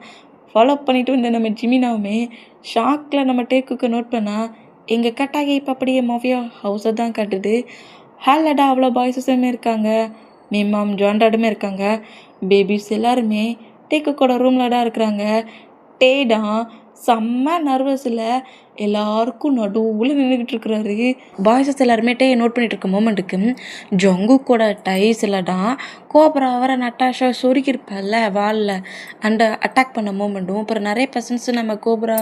ஃபாலோ பண்ணிட்டு வந்த நம்ம ஜிமினாவுமே ஷாக்கில் நம்ம டேக்குக்கு நோட் பண்ணால் எங்கள் கட்டாகி இப்போ அப்படியே மாஃபியா ஹவுஸை தான் கட்டுது. ஹாலடா அவ்வளோ பாய்ஸஸுமே இருக்காங்க, மேமாம் ஜாண்டாடுமே இருக்காங்க, பேபிஸ் எல்லாருமே டேக்குக்கோட ரூம்லடா இருக்கிறாங்க. டேடா செம்ம நர்வஸில் எல்லாருக்கும் நடுவில் நின்றுக்கிட்டு இருக்கிறாரு. பாய்ஸஸ் எல்லாருமே டே நோட் பண்ணிட்டு இருக்க மூமெண்ட்டுக்கு ஜொங்குக்கோட டைஸில் தான் கோபுரம் அவரை நட்டாஷா சொருக்கிருப்பல்ல வாலில் அந்த அட்டாக் பண்ண மூமெண்ட்டும், அப்புறம் நிறைய பர்சன்ஸ் நம்ம கோபுரா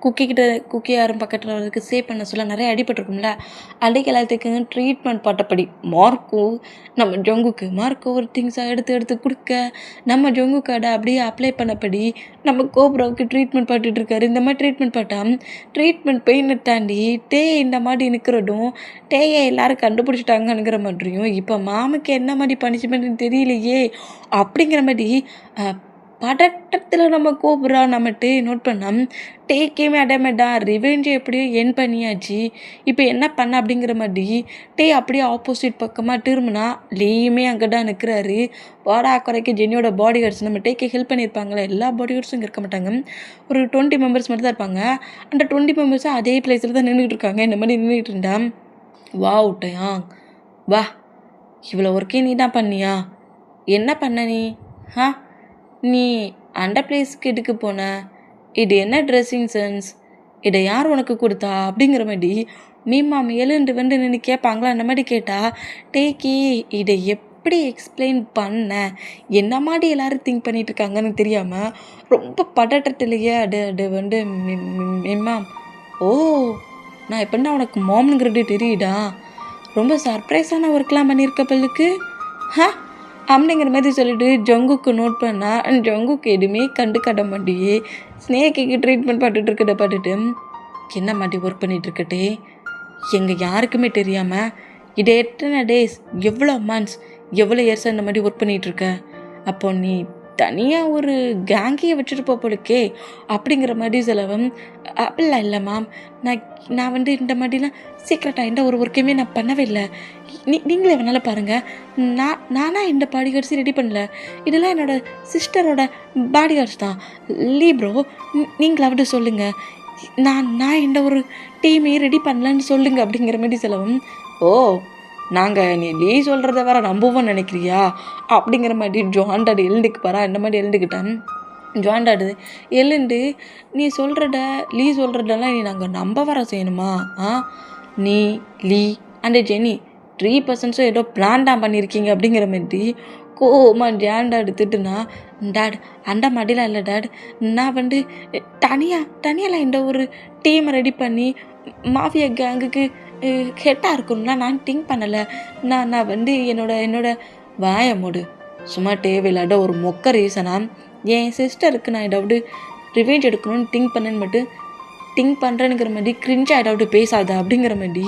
குக்கி யாரும் பக்கத்தில் வரதுக்கு சேவ் பண்ண சொல்ல நிறைய அடிபட்டிருக்கும்ல, அடிக்க எல்லாத்துக்கு ட்ரீட்மெண்ட் பட்டப்படி நம்ம ஜொங்குக்கு ஒரு திங்ஸாக எடுத்து கொடுக்க நம்ம ஜொங்குக்கு அதை அப்படியே அப்ளை பண்ணப்படி நம்ம கோபுராவுக்கு ட்ரீட்மெண்ட் பட்டுட்ருக்காரு. இந்த மாதிரி ட்ரீட்மெண்ட் பட்டால் ட்ரீட்மெண்ட் பெயினை தாண்டி இந்த மாதிரி நிற்கிறதும் டேயை எல்லாரும் கண்டுபிடிச்சிட்டாங்கங்கிற மாதிரியும் இப்போ மாமுக்கு என்ன மாதிரி பனிஷ்மெண்ட்னு தெரியலையே அப்படிங்கிற மாதிரி பதட்டத்தில் நம்ம கோபுரா நம்மட்டு நோட் பண்ணோம். டேக்கேமே அடமேடா ரிவெஞ்சு எப்படியோ என் பண்ணியாச்சு, இப்போ என்ன பண்ண அப்படிங்கிற மாதிரி டே அப்படியே ஆப்போசிட் பக்கமாக திரும்பினா லீயுமே அங்கே தான் நிற்கிறாரு. வாடா குறைக்க ஜென்னியோட பாடி கார்ட்ஸ் நம்ம டேக்கே ஹெல்ப் பண்ணியிருப்பாங்களே, எல்லா பாடி கார்ட்ஸும் இங்கே இருக்க மாட்டாங்க, ஒரு 20 மெம்பர்ஸ் மட்டும் தான் இருப்பாங்க. அந்த 20 மெம்பர்ஸும் அதே பிளேஸில் தான் நின்றுக்கிட்டு இருக்காங்க. இந்த மாதிரி நின்றுக்கிட்டு இருந்தா வா விட்டையாங் வா, இவ்வளோ ஒர்க்கே நீ தான் பண்ணியா, என்ன பண்ண நீ அந்த பிளேஸ்க்கு எதுக்கு போன, இது என்ன ட்ரெஸ்ஸிங் சென்ஸ், இதை யார் உனக்கு கொடுத்தா அப்படிங்கிற மாதிரி மீமாம் எழுந்து வந்து நின்று கேட்பாங்களா. அந்த மாதிரி கேட்டால் டேக்கி இதை எப்படி எக்ஸ்பிளைன் பண்ண, என்ன மாதிரி எல்லோரும் திங்க் பண்ணிட்டு இருக்காங்கன்னு தெரியாமல் ரொம்ப பதட்டத்திலேயே அது வந்து மீமாம் ஓ நான் எப்படின்னா உனக்கு மாம்னுங்கிறது தெரியுதா, ரொம்ப சர்ப்ரைஸான ஒர்க்லாம் பண்ணியிருக்க பல்லுக்கு அப்படிங்கிற மாதிரி சொல்லிட்டு ஜொங்குக்கு நோட் பண்ணால் ஜொங்குக்கு எதுவுமே கண்டுக்காட்ட மாட்டியே ஸ்னேக்கு ட்ரீட்மெண்ட் பார்த்துட்டு என்ன மாட்டி ஒர்க் பண்ணிகிட்ருக்கட்டே எங்கள் யாருக்குமே தெரியாமல் இதை எத்தனை டேஸ் எவ்வளோ மந்த்ஸ் எவ்வளோ இயர்ஸ் அந்த மாதிரி ஒர்க் பண்ணிகிட்ருக்க, அப்போ நீ தனியாக ஒரு கேங்கையை வச்சுட்டு போலுக்கே அப்படிங்கிற மாதிரி செலவும் அப்படிலாம் இல்லை மேம், நான் வந்து இந்த மாதிரிலாம் சீக்கிரட்டாக எந்த ஒரு ஒர்க்கையுமே நான் பண்ணவே இல்லை, நீங்களே வேணாலும் பாருங்கள், நானாக இந்த பாடி கார்ட்ஸை ரெடி பண்ணல, இதெல்லாம் என்னோடய சிஸ்டரோட பாடி கார்ட்ஸ் தான், லீ ப்ரோ நீங்களாவது சொல்லுங்கள், நான் இந்த ஒரு டீமையும் ரெடி பண்ணலன்னு சொல்லுங்கள் அப்படிங்கிற மாதிரி செலவும் ஓ நாங்கள் நீ லீ சொல்கிறத வேற நம்புவோம் நினைக்கிறியா அப்படிங்கிற மாதிரி ஜாண்டாடு எழுந்துக்கு பாரா. இந்த மாதிரி எழுந்துக்கிட்டேன். ஜாண்டாடு எழுந்து நீ சொல்கிறத லீ சொல்கிறதெல்லாம் நீ நாங்கள் நம்ப வர செய்யணுமா, நீ லீ அந்த ஜெனி 3% ஏதோ பிளான் தான் பண்ணியிருக்கீங்க அப்படிங்கிற மாதிரி கோமா ஜாண்டா எடுத்துட்டுனா டாட் அந்த மாதிரிலாம் இல்லை டாட், நான் வந்து தனியாலாம் இந்த ஒரு டீமை ரெடி பண்ணி மாஃபியா கேங்குக்கு ஹெட்டாக இருக்கணும்னா நான் திங்க் பண்ணலை, நான் வந்து என்னோட வாயை மூடு, சும்மா தேவையில்லாத ஒரு மொக்க ரீசனாக என் சிஸ்டருக்கு நான் ஏதாவது ரிவெஞ்ச் எடுக்கணும்னு திங்க் பண்ணுறேனுங்கிற மாதிரி கிரிஞ்சாக ஏதாவது பேசாத அப்படிங்கிற மாதிரி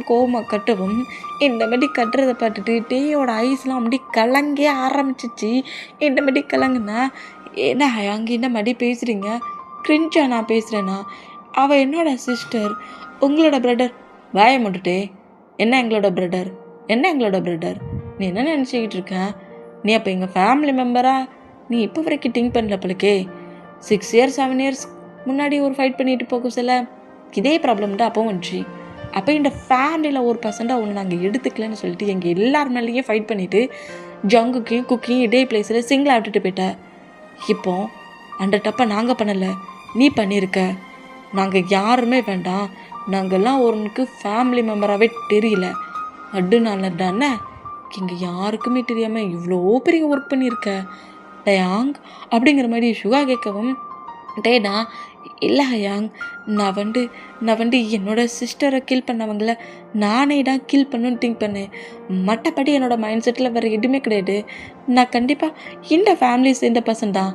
கோவமாக கட்டவும் இந்த மாதிரி கட்டுறதை பார்த்துட்டு டேயோட ஐஸ்லாம் அப்படி கலங்கே ஆரம்பிச்சிச்சு. இந்த மாதிரி கலங்குனா என்ன அங்கே இந்த மாதிரி பேசுகிறீங்க, கிரிஞ்சா நான் பேசுகிறேன்னா, அவள் என்னோட சிஸ்டர், உங்களோட பிரதர், வாய மட்டுட்டே என்ன எங்களோட பிரதர் நீ என்ன நினச்சிக்கிட்டு இருக்க, நீ அப்போ எங்கள் ஃபேமிலி மெம்பராக நீ இப்போ வரைக்கும் திங்க் பண்ணல பழுக்கே, 6 years 7 years முன்னாடி ஒரு ஃபைட் பண்ணிட்டு போகும் சில இதே ப்ராப்ளம் தான் அப்போ வந்துச்சு, அப்போ இந்த ஃபேமிலியில் ஒரு பர்சண்டாக ஒன்று நாங்கள் எடுத்துக்கலன்னு சொல்லிட்டு எங்கள் எல்லார் மேலேயும் ஃபைட் பண்ணிவிட்டு ஜங்குக்கையும் குக்கியும் இதே பிளேஸில் சிங்கிளாக விட்டுட்டு போயிட்டேன். இப்போ அந்த தப்பை நாங்கள் பண்ணலை, நீ பண்ணியிருக்க, நாங்கள் யாருமே வேண்டாம், நாங்கள்லாம் ஒருனுக்கு ஃபேமிலி மெம்பராகவே தெரியல, அதனால தானே இங்கே யாருக்குமே தெரியாமல் இவ்வளோ பெரிய ஒர்க் பண்ணியிருக்க டயாங் அப்படிங்கிற மாதிரி சுகா கேட்கவும் டேடா இல்லை ஹயாங், நான் வந்து என்னோடய சிஸ்டரை கில் பண்ணவங்கள நானே தான் கில் பண்ணணுன்னு திங்க் பண்ணேன், மற்றபடி என்னோடய மைண்ட் செட்டில் வேறு எதுவுமே கிடையாது, நான் கண்டிப்பாக இந்த ஃபேமிலி சேர்ந்த பர்சன் தான்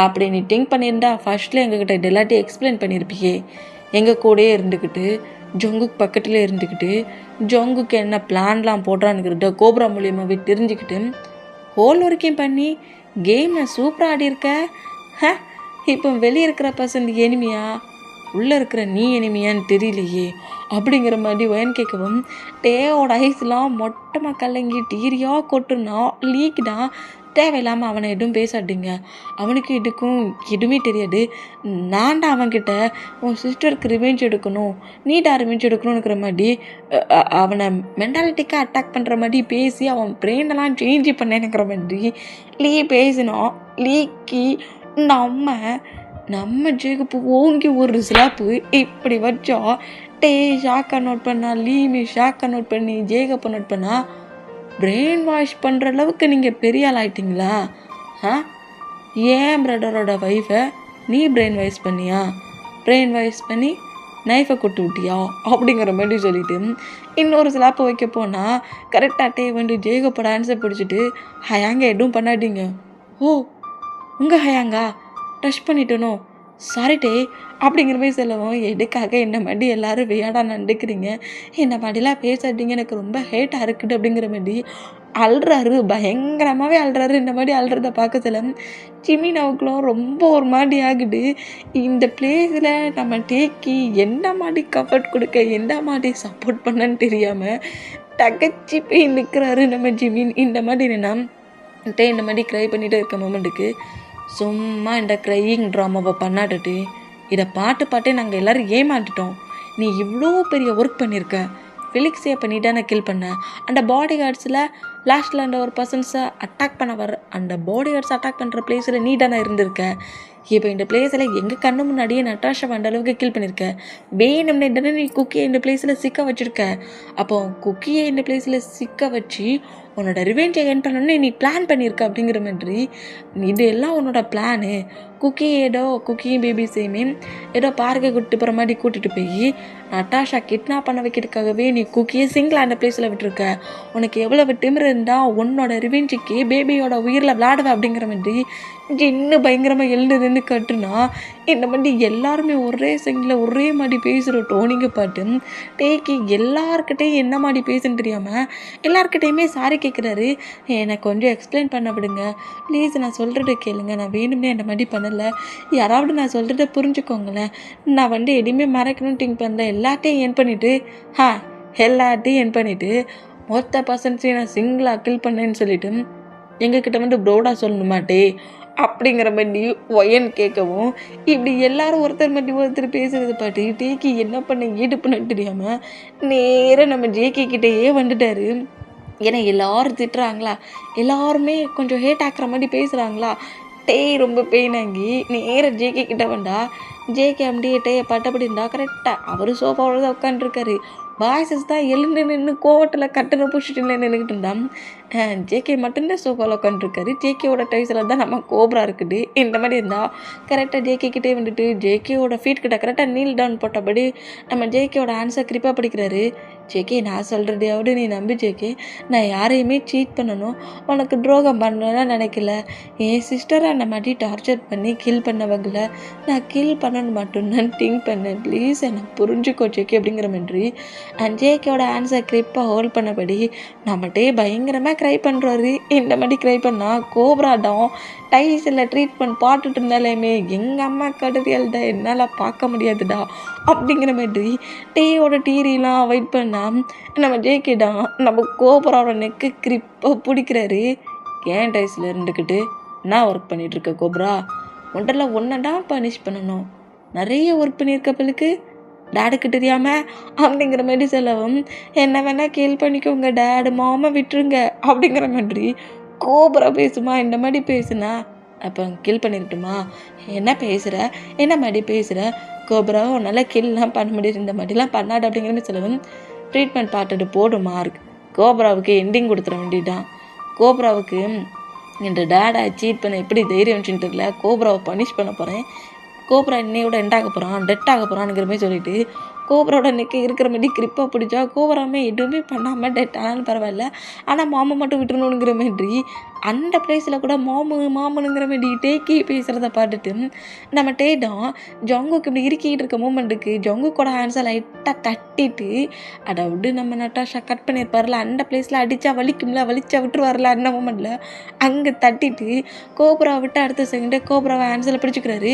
அப்படி நீ திங்க் பண்ணியிருந்தா ஃபர்ஸ்ட்ல எங்ககிட்ட எல்லாத்தையும் எக்ஸ்பிளைன் பண்ணியிருப்பியே, எங்கள் கூடயே இருந்துக்கிட்டு ஜொங்குக்கு பக்கத்தில் இருந்துக்கிட்டு ஜொங்குக்கு என்ன பிளான்லாம் போடுறான்னுங்கிறத கோபுரா மூலியமாகவே தெரிஞ்சுக்கிட்டு ஹோல் ஒர்க்கையும் பண்ணி கேமை சூப்பராக ஆடியிருக்க, இப்போ வெளியே இருக்கிற பர்சன் எனிமியா உள்ளே இருக்கிற நீ இனிமையான்னு தெரியலையே அப்படிங்கிற மாதிரி ஒயன் கேட்கவும் டேவோட ஐஸ்லாம் மொட்டமாக கலங்கி டீரியாக கொட்டுனா லீக்குடா. தேவையில்லாமல் அவனை எதுவும் பேசாட்டிங்க. அவனுக்கு இதுக்கும் எதுவுமே தெரியாது. நான்டா அவன்கிட்ட உன் சிஸ்டருக்கு ரிவெஞ்ச் எடுக்கணும், நீடா ரிவெஞ்ச் எடுக்கணுங்கிற மாதிரி அவனை மென்டாலிட்டிக்காக அட்டாக் பண்ணுற மாதிரி பேசி அவன் பிரெயினெல்லாம் சேஞ்ச் பண்ணேனுங்கிற மாதிரி லீ பேசினோம். லீக்கு நம்ம ஜேகப்பு ஓங்கி ஒரு ஸ்லாப்பு இப்படி வச்சா ஷாக்கை நோட் பண்ணா, லீமி ஷாக்கை நோட் பண்ணி ஜேகப்பை நோட் பண்ணா. பிரெயின் வாஷ் பண்ணுற அளவுக்கு நீங்கள் பெரிய ஆள் ஆகிட்டிங்களா? ஏன் பிரதரோட ஒய்ஃபை நீ பிரெயின் வாஷ் பண்ணியா? பிரெயின் வாஷ் பண்ணி நைஃபை கொட்டு விட்டியா அப்படிங்கிற மாதிரி சொல்லிவிட்டு இன்னொரு ஸ்லாப்பை வைக்க போனால் கரெக்டாக வந்து ஜேகப்போட ஆன்சர் பிடிச்சிட்டு ஹயாங்க எதுவும் பண்ணாதீங்க. ஓ உங்கள் ஹயாங்கா டச் பண்ணிட்டனோ, சாரிட்டே அப்படிங்கிற மாதிரி சொல்லவும் எதுக்காக என்ன மாதிரி எல்லோரும் வியாடா நடந்துக்கிறீங்க, என்ன மாதிரிலாம் பேசாதீங்க, எனக்கு ரொம்ப ஹேட்டாக இருக்குது அப்படிங்கிற மாதிரி அழுறாரு. பயங்கரமாகவே அழுறாரு. இந்த மாதிரி அழுறத பார்க்க சொல்ல ஜிமினாவுக்குலாம் ரொம்ப ஒரு மாதிரி ஆகுது. இந்த பிளேஸில் நம்ம டேக்கி என்ன மாதிரி கம்ஃபர்ட் கொடுக்க, என்ன மாதிரி சப்போர்ட் பண்ணன்னு தெரியாமல் தகச்சி போய் நிற்கிறாரு நம்ம ஜிமின். இந்த மாதிரி என்னென்னா இந்த மாதிரி க்ரை பண்ணிகிட்டு இருக்க மொமெண்ட்டுக்கு சும்மா இந்த க்ரையிங் ட்ராமாவை பண்ணாட்டுட்டு இதை பாட்டே நாங்கள் எல்லோரும் ஏமாந்துட்டோம். நீ இவ்வளோ பெரிய ஒர்க் பண்ணியிருக்க, ஃபிலிக்ஸே பண்ணிட்டா நான் கில் பண்ணேன். அந்த பாடி கார்ட்ஸில் லாஸ்ட்டில் அந்த ஒரு பர்சன்ஸை அட்டாக் பண்ண வர அந்த பாடி கார்ட்ஸ் அட்டாக் பண்ணுற பிளேஸில் நீ தானே இருந்திருக்க. இப்போ இந்த பிளேஸில் எங்கள் கண்ணு முன்னாடியே நட்டாஷா அந்த அளவுக்கு கில் பண்ணியிருக்க. வேணும்னே தானே நீ குக்கியை இந்த பிளேஸில் சிக்க வச்சுருக்க. அப்போ குக்கியை இந்த பிளேஸில் சிக்க வச்சு உன்னோட ரிவெஞ்சை என் பண்ணணும்னு நீ பிளான் பண்ணியிருக்க அப்படிங்கிற மாதிரி இது எல்லாம் உன்னோட பிளானு. குக்கியும் பேபிஸையுமே ஏதோ பார்க்க கூப்பிட்டு போகிற மாதிரி கூட்டிகிட்டு போய் நட்டாஷா கிட்னாப் பண்ண வைக்கிறதுக்காகவே நீ குக்கியை சிங்கிளாக அந்த பிளேஸில் விட்டுருக்க. உனக்கு எவ்வளோ திமிரு இருந்தால் உன்னோட ரிவெஞ்சுக்கு பேபியோட உயிரில் விளாடுவேன் அப்படிங்கிற மாதிரி இன்னும் பயங்கரமாக எழுதுன்னு கட்டுனா இந்த மாதிரி எல்லாருமே ஒரே செங்கில் ஒரே மாதிரி பேசுகிற டோனிங்க பாட்டு டேக்கி எல்லாருக்கிட்டையும் என்ன மாதிரி பேசுன்னு தெரியாமல் எல்லாருக்கிட்டையுமே சாரி கேட்குறாரு. எனக்கு கொஞ்சம் எக்ஸ்பிளைன் பண்ண விடுங்க ப்ளீஸ், நான் சொல்கிறத கேளுங்க, நான் வேணும்னே இந்த மாதிரி பண்ணலை, யாராவது நான் சொல்கிறத புரிஞ்சுக்கோங்களேன், நான் எதுவுமே மறைக்கணும்னு திங்க் பண்ணல, எல்லாத்தையும் என் பண்ணிவிட்டு மொத்த பர்சன்ஸையும் நான் சிங்கிளாக கில் பண்ணேன்னு சொல்லிவிட்டு எங்ககிட்ட ப்ரோடா சொல்லணுமாட்டே அப்படிங்கிற மாதிரி ஒயன் கேட்கவும் இப்படி எல்லாரும் ஒருத்தர் பேசுகிறது பாட்டு டேக்கி என்ன பண்ண ஏடு பண்ணன்னு தெரியாமல் நேராக நம்ம ஜேகே கிட்டேயே வந்துட்டார். ஏன்னா எல்லாரும் திட்டுறாங்களா, எல்லாருமே கொஞ்சம் ஹேட் ஆக்குற மாதிரி பேசுகிறாங்களா. ரொம்ப பெயின் ஆகி நேராக ஜேகே கிட்ட வந்தா ஜேகே அப்படியே பட்டப்படி இருந்தால் கரெக்டாக அவர் சோஃபாவோட தான் உட்காந்துருக்காரு. பாய்ஸஸ் தான் எழுந்து நின்று கோவத்தில் கட்டுன பிடிச்சிட்டு நின்றுக்கிட்டு இருந்தான். ஜேகே மட்டும்தான் சோஃபாவில் உட்காந்துருக்காரு. ஜேகேவோட டைஸில் தான் நம்ம கோப்ரா இருக்குது. இந்த மாதிரி இருந்தால் கரெக்டாக ஜேகே கிட்டே வந்துட்டு ஜேகேவோட ஃபீட் கிட்ட கரெக்டாக நீல் டவுன் போட்டபடி நம்ம ஜேகேவோட ஆன்சர் கிரிப்பாக படிக்கிறாரு. ஜேகே நான் சொல்கிறதையாவது நீ நம்பி ஜேகே, நான் யாரையுமே சீட் பண்ணணும் உனக்கு துரோகம் பண்ணணும்னு நினைக்கல. என் சிஸ்டரை அந்த மாதிரி டார்ச்சர் பண்ணி கில் பண்ணவங்கள நான் கில் பண்ணணும் மட்டும்தான் திங்க் பண்ணேன், ப்ளீஸ் என்னை புரிஞ்சுக்கோ ஜேகே அப்படிங்கிற மாதிரி அண்ட் ஜேகேவோட ஆன்சர் கிரிப்பாக ஹோல்ட் பண்ணபடி நம்மகிட்டே பயங்கரமாக க்ரை பண்ணுறாரு. இந்த மாதிரி க்ரை பண்ணால் கோப்ராடம் டைஸில் ட்ரீட்மெண்ட் பாட்டுட்டு இருந்தாலுமே எங்கள் அம்மா கடுதியல்டா என்னால் பார்க்க முடியாதுடா அப்படிங்கிற மாதிரி டீயோட டீரிலாம் அவாய்ட் பண்ணால் நம்ம ஜேகேதான் நம்ம கோப்ராவோட நெக்கு கிரிப்பாக பிடிக்கிறாரு. ஏன் டைஸில் இருந்துக்கிட்டு நான் ஒர்க் பண்ணிகிட்ருக்க கோப்ரா, முதல்ல ஒன்றை தான் பனிஷ் பண்ணணும், நிறைய ஒர்க் பண்ணியிருக்கப்பளுக்கு டேடுக்கு தெரியாமல் அப்படிங்கிற மாதிரி சொல்லவும் என்ன வேணால் கேள் பண்ணிக்கோங்க டேடு மாமா விட்டுருங்க அப்படிங்கிற மாதிரி கோபுரா பேசுமா. இந்த மாதிரி பேசுனா அப்போ கில் பண்ணிருட்டுமா, என்ன பேசுகிற, என்ன மாதிரி பேசுகிற கோபுரா, உன்னால் கில்லாம் பண்ண முடியாது, இந்த மாதிரிலாம் பண்ணாடு அப்படிங்கிற மாதிரி சொல்லவும் ட்ரீட்மெண்ட் பார்த்துட்டு போடும் மார்க். கோபுராவுக்கு எண்டிங் கொடுத்துட வேண்டியதான். கோபுராவுக்கு இந்த டேடை சீட் பண்ண எப்படி தைரியம் வச்சுட்டு தெரியல, கோபுராவை பனிஷ் பண்ண போகிறேன், கோப்ரா இன்னையோட எண்டாக போகிறான், டெட் ஆக போகிறான்ங்கிற மாதிரி சொல்லிட்டு கோபுரோட நெக்கை இருக்கிற மாதிரி கிரிப்பாக பிடிச்சா கோபுராமே எதுவுமே பண்ணாமல் டெட் ஆனாலும் பரவாயில்ல. ஆனால் மாமா மட்டும் விட்டுறணுங்கிற மாதிரி அந்த பிளேஸில் கூட மாமனுங்கிற மாதிரி டேக்கி பேசுகிறத பார்த்துட்டு நம்ம டேடம் ஜங்குக்கு இப்படி இறுக்கிட்டு இருக்க மூமெண்ட்டுக்கு ஜங்குக்கோட ஹேண்ட்ஸை லைட்டாக தட்டிட்டு அதை விட்டு நம்ம நட்டாஷா கட் பண்ணியிருப்பார்ல அந்த பிளேஸில் அடித்தா வலிக்கும்ல வலிச்சா விட்டுருவார்ல அந்த மூமெண்ட்டில் அங்கே தட்டிட்டு கோபுரா விட்டு அடுத்த செகண்டே கோபுராவை ஹேண்ட்ஸில் பிடிச்சிக்கிறாரு.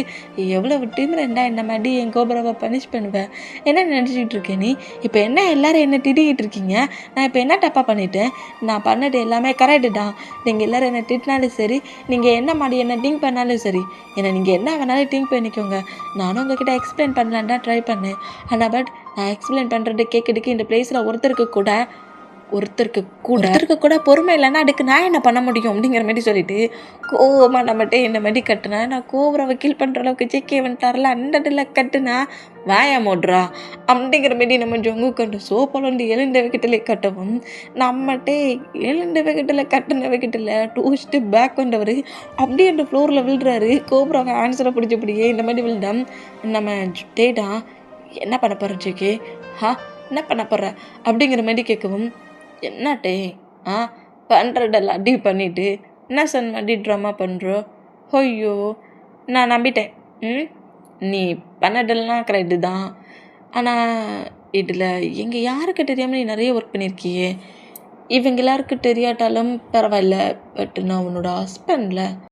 எவ்வளோ விட்டுருந்தா என்ன மாதிரி என் கோபுராவை பனிஷ் பண்ணுவேன். என்ன நினச்சிக்கிட்டு இருக்கேன் நீ? இப்போ என்ன எல்லோரும் என்ன திட்டிக்கிட்டு இருக்கீங்க? நான் இப்போ என்ன தப்பாக பண்ணிட்டேன்? நான் பண்ணது எல்லாமே கரெக்டு தான். நீங்கள் எல்லோரும் என்னை திட்டினாலும் சரி, நீங்கள் என்ன மாதிரி என்ன திங்க் பண்ணாலும் சரி, என்னை நீங்கள் என்ன வேணாலும் திங்க் பண்ணிக்கோங்க. நானும் உங்ககிட்ட எக்ஸ்பிளைன் பண்ணலான் தான் ட்ரை பண்ணேன். ஆனால் பட் நான் எக்ஸ்பிளைன் பண்ணுறது கேட்குறதுக்கு இந்த பிளேஸில் ஒருத்தருக்கு கூட பொறுமை இல்லைன்னா அதுக்கு நான் என்ன பண்ண முடியும் அப்படிங்கிற மாதிரி சொல்லிட்டு கோவமாக நம்மகிட்ட என்ன மாதிரி கட்டுனா நான் கோபுரை வக்கீல் பண்ணுற அளவுக்கு செக்கே வந்துட்டார்ல அந்த இடத்துல கட்டுனா வாயா மோட்ரா அப்படிங்கிற மாரி நம்ம ஜொங்கு கண்டு சோப்பால் வந்து எழுந்த விக்கெட்டில் கட்டவும் நம்மகிட்டே எழுந்த விக்கெட்டில் கட்டின விக்கெட்டில் 2 ஸ்டெப் பேக் வந்தவர் அப்படியே அந்த ஃப்ளோரில் விழுறாரு. கோபுராவை ஆன்சரை பிடிச்சபடியே இந்த மாதிரி விழுந்தோம். நம்ம டேட்டா என்ன பண்ண போகிற ஜேகே? என்ன பண்ண போகிற அப்படிங்கிற மாதிரி கேட்கவும் என்னட்டே பண்ணுறதெல்லாம் அடி பண்ணிவிட்டு என்ன சொன்ன மாதிரி ட்ராமா பண்ணுறோம்? ஐயோ நான் நம்பிட்டேன். நீ பண்ணதெல்லாம் கரெக்டு தான். ஆனால் இதில் எங்கள் யாருக்கு தெரியாமல் நீ நிறைய ஒர்க் பண்ணியிருக்கியே. இவங்க எல்லாருக்கும் தெரியாட்டாலும் பரவாயில்ல. பட் நான் உன்னோட ஹஸ்பண்டில்